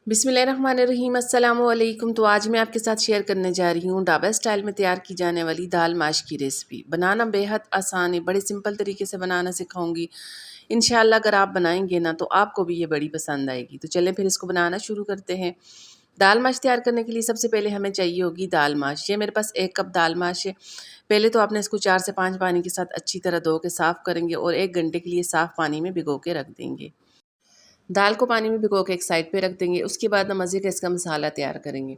बिस्मिल्लाहिर्रहमानिर्रहीम अस्सलामु अलैकुम। तो आज मैं आपके साथ शेयर करने जा रही हूँ ढाबा स्टाइल में तैयार की जाने वाली दाल माश की रेसिपी। बनाना बेहद आसान है, बड़े सिंपल तरीके से बनाना सिखाऊंगी। इंशाल्लाह अगर आप बनाएंगे ना तो आपको भी ये बड़ी पसंद आएगी। तो चलें फिर इसको बनाना शुरू करते हैं। दाल माश तैयार करने के लिए सबसे पहले हमें चाहिए होगी दाल माश। ये मेरे पास 1 कप दाल माश है। पहले तो आपने इसको 4 से 5 पानी के साथ अच्छी तरह धो के साफ़ करेंगे और 1 घंटे के लिए साफ़ पानी में भिगो के रख देंगे। दाल को पानी में भिगो के एक साइड पे रख देंगे। उसके बाद ना मज़े का इसका मसाला तैयार करेंगे।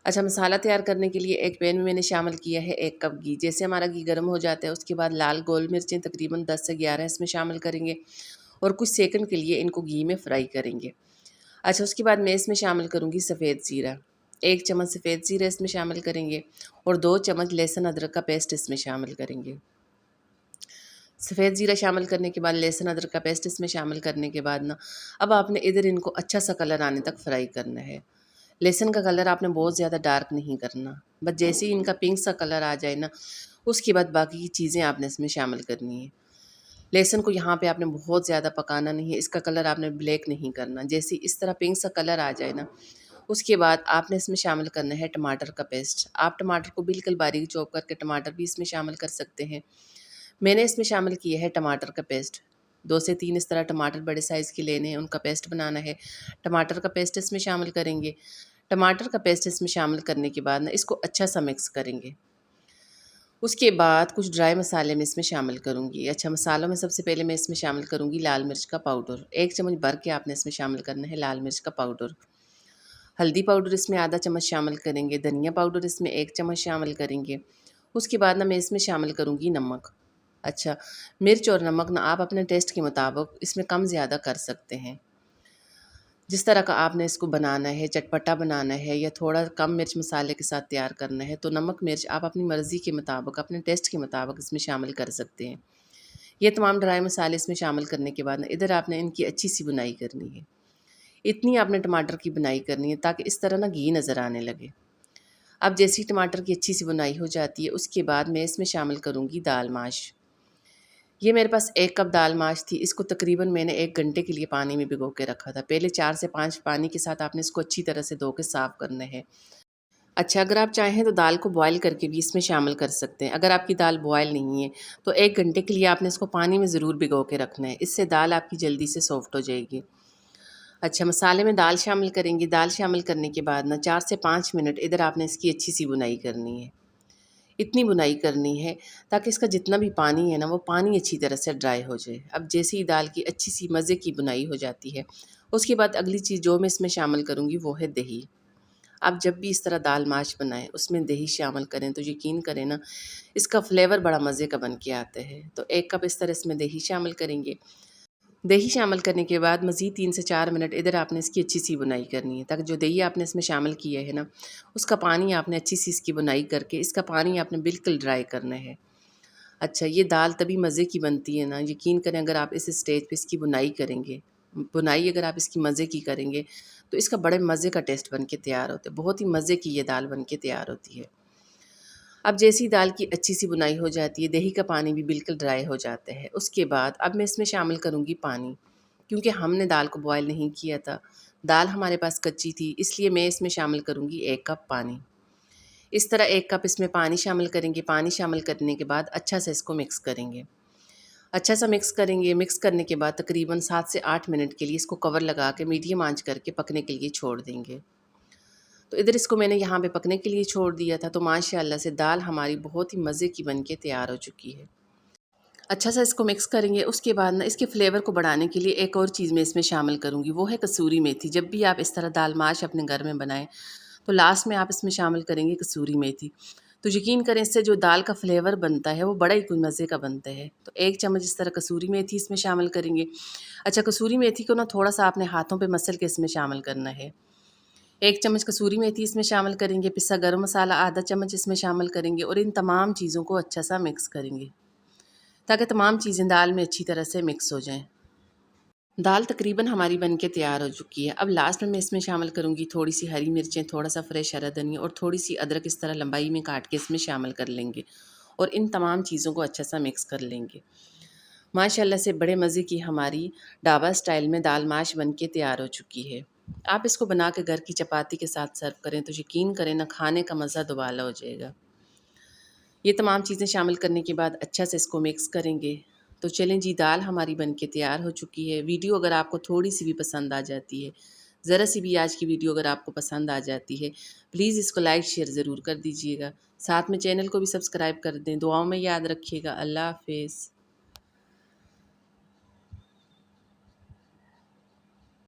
अच्छा, मसाला तैयार करने के लिए एक पैन में मैंने शामिल किया है 1 कप घी। जैसे हमारा घी गर्म हो जाता है उसके बाद लाल गोल मिर्चें तकरीबन 10 से 11 इसमें शामिल करेंगे और कुछ सेकंड के लिए इनको घी में फ्राई करेंगे। अच्छा, उसके बाद मैं इसमें शामिल करूँगी सफ़ेद ज़ीरा। 1 चम्मच सफ़ेद ज़ीरा इसमें शामिल करेंगे और 2 चम्मच लहसुन अदरक का पेस्ट इसमें शामिल करेंगे। सफ़ेद ज़ीरा शामिल करने के बाद लहसुन अदरक का पेस्ट इसमें शामिल करने के बाद ना अब आपने इधर इनको अच्छा सा कलर आने तक फ्राई करना है। लहसुन का कलर आपने बहुत ज़्यादा डार्क नहीं करना, बस जैसे ही इनका पिंक सा कलर आ जाए ना उसके बाद बाकी की चीज़ें आपने इसमें शामिल करनी है। लहसुन को यहाँ पे आपने बहुत ज़्यादा पकाना नहीं है, इसका कलर आपने ब्लैक नहीं करना। जैसे इस तरह पिंक सा कलर आ जाए ना उसके बाद आपने इसमें शामिल करना है टमाटर का पेस्ट। आप टमाटर को बिल्कुल बारीक चॉप करके टमाटर भी इसमें शामिल कर सकते हैं। मैंने इसमें शामिल किया है टमाटर का पेस्ट। 2 से 3 इस तरह टमाटर बड़े साइज़ के लेने हैं, उनका पेस्ट बनाना है। टमाटर का पेस्ट इसमें शामिल करेंगे। टमाटर का पेस्ट इसमें शामिल करने के बाद ना इसको अच्छा सा मिक्स करेंगे। उसके बाद कुछ ड्राई मसाले मैं इसमें शामिल करूँगी। अच्छा, मसालों में सबसे पहले मैं इसमें शामिल करूँगी लाल मिर्च का पाउडर। 1 चम्मच भर के आपने इसमें शामिल करना है लाल मिर्च का पाउडर। हल्दी पाउडर इसमें आधा चम्मच शामिल करेंगे। धनिया पाउडर इसमें 1 चम्मच शामिल करेंगे। उसके बाद ना मैं इसमें शामिल करूँगी नमक। अच्छा, मिर्च और नमक ना आप अपने टेस्ट के मुताबिक इसमें कम ज़्यादा कर सकते हैं। जिस तरह का आपने इसको बनाना है, चटपटा बनाना है या थोड़ा कम मिर्च मसाले के साथ तैयार करना है, तो नमक मिर्च आप अपनी मर्ज़ी के मुताबिक, अपने टेस्ट के मुताबिक इसमें शामिल कर सकते हैं। ये तमाम ड्राई मसाले इसमें शामिल करने के बाद ना इधर आपने इनकी अच्छी सी बुनाई करनी है। इतनी आपने टमाटर की बुनाई करनी है ताकि इस तरह ना घी नज़र आने लगे। अब जैसे ही टमाटर की अच्छी सी बुनाई हो जाती है उसके बाद मैं इसमें शामिल करूँगी दाल माश। ये मेरे पास 1 कप दाल माश थी। इसको तकरीबन मैंने 1 घंटे के लिए पानी में भिगो के रखा था। पहले 4 से 5 पानी के साथ आपने इसको अच्छी तरह से धो के साफ़ करना है। अच्छा, अगर आप चाहें तो दाल को बॉयल करके भी इसमें शामिल कर सकते हैं। अगर आपकी दाल बॉयल नहीं है तो 1 घंटे के लिए आपने इसको पानी में ज़रूर भिगो के रखना है। इससे दाल आपकी जल्दी से सॉफ्ट हो जाएगी। अच्छा, मसाले में दाल शामिल करेंगे। दाल शामिल करने के बाद ना 4 से 5 मिनट इधर आपने इसकी अच्छी सी बुनाई करनी है। इतनी बुनाई करनी है ताकि इसका जितना भी पानी है ना वो पानी अच्छी तरह से ड्राई हो जाए। अब जैसे ही दाल की अच्छी सी मज़े की बुनाई हो जाती है उसके बाद अगली चीज़ जो मैं इसमें शामिल करूँगी वो है दही। आप जब भी इस तरह दाल माश बनाएं उसमें दही शामिल करें तो यकीन करें ना इसका फ्लेवर बड़ा मज़े का बन के आता है। तो 1 कप इस तरह इसमें दही शामिल करेंगे। दही शामिल करने के बाद मज़ीद 3 से 4 मिनट इधर आपने इसकी अच्छी सी बुनाई करनी है ताकि जो दही आपने इसमें शामिल किया है ना उसका पानी आपने अच्छी सी इसकी बुनाई करके इसका पानी आपने बिल्कुल ड्राई करना है। अच्छा, ये दाल तभी मज़े की बनती है ना, यकीन करें अगर आप इस स्टेज पे इसकी बुनाई करेंगे, बुनाई अगर आप इसकी मज़े की करेंगे तो इसका बड़े मज़े का टेस्ट बन के तैयार होता है। बहुत ही मज़े की ये दाल बन के तैयार होती है। अब जैसी दाल की अच्छी सी बुनाई हो जाती है, दही का पानी भी बिल्कुल ड्राई हो जाता है। उसके बाद अब मैं इसमें शामिल करूँगी पानी, क्योंकि हमने दाल को बॉयल नहीं किया था। दाल हमारे पास कच्ची थी, इसलिए मैं इसमें शामिल करूँगी 1 कप पानी। इस तरह 1 कप इसमें पानी शामिल करेंगे। पानी शामिल करने के बाद अच्छा से इसको मिक्स करेंगे। अच्छा सा मिक्स करेंगे। मिक्स करने के बाद तकरीबन 7 से 8 मिनट के लिए इसको कवर लगा के मीडियम आँच करके पकने के लिए छोड़ देंगे। तो इधर इसको मैंने यहाँ पे पकने के लिए छोड़ दिया था, तो माशाल्लाह से दाल हमारी बहुत ही मज़े की बन के तैयार हो चुकी है। अच्छा सा इसको मिक्स करेंगे। उसके बाद ना इसके फ्लेवर को बढ़ाने के लिए एक और चीज़ मैं इसमें शामिल करूँगी, वो है कसूरी मेथी। जब भी आप इस तरह दाल माश अपने घर में बनाएं तो लास्ट में आप इसमें शामिल करेंगे कसूरी मेथी। तो यकीन करें इससे जो दाल का फ्लेवर बनता है वो बड़ा ही कोई मज़े का बनता है। तो 1 चम्मच इस तरह कसूरी मेथी इसमें शामिल करेंगे। अच्छा, कसूरी मेथी को ना थोड़ा सा आपने हाथों पे मसल के इसमें शामिल करना है। 1 चम्मच कसूरी मेथी इसमें शामिल करेंगे। पिसा गरम मसाला आधा चम्मच इसमें शामिल करेंगे और इन तमाम चीज़ों को अच्छा सा मिक्स करेंगे ताकि तमाम चीज़ें दाल में अच्छी तरह से मिक्स हो जाएँ। दाल तकरीबन हमारी बनके तैयार हो चुकी है। अब लास्ट में मैं इसमें शामिल करूँगी थोड़ी सी हरी मिर्चें, थोड़ा सा फ्रेश हरा धनिया और थोड़ी सी अदरक इस तरह लंबाई में काट के इसमें शामिल कर लेंगे और इन तमाम चीज़ों को अच्छा सा मिक्स कर लेंगे। माशाल्लाह से बड़े मज़े की हमारी ढाबा स्टाइल में दाल माश बन के तैयार हो चुकी है। आप इसको बना के घर की चपाती के साथ सर्व करें तो यकीन करें ना, खाने का मज़ा दुबाला हो जाएगा। ये तमाम चीज़ें शामिल करने के बाद अच्छा से इसको मिक्स करेंगे। तो चलें जी, दाल हमारी बनके तैयार हो चुकी है। वीडियो अगर आपको थोड़ी सी भी पसंद आ जाती है, ज़रा सी भी आज की वीडियो अगर आपको पसंद आ जाती है, प्लीज़ इसको लाइक शेयर ज़रूर कर दीजिएगा। साथ में चैनल को भी सब्सक्राइब कर दें। दुआओं में याद रखिएगा। अल्लाह हाफ़िज़।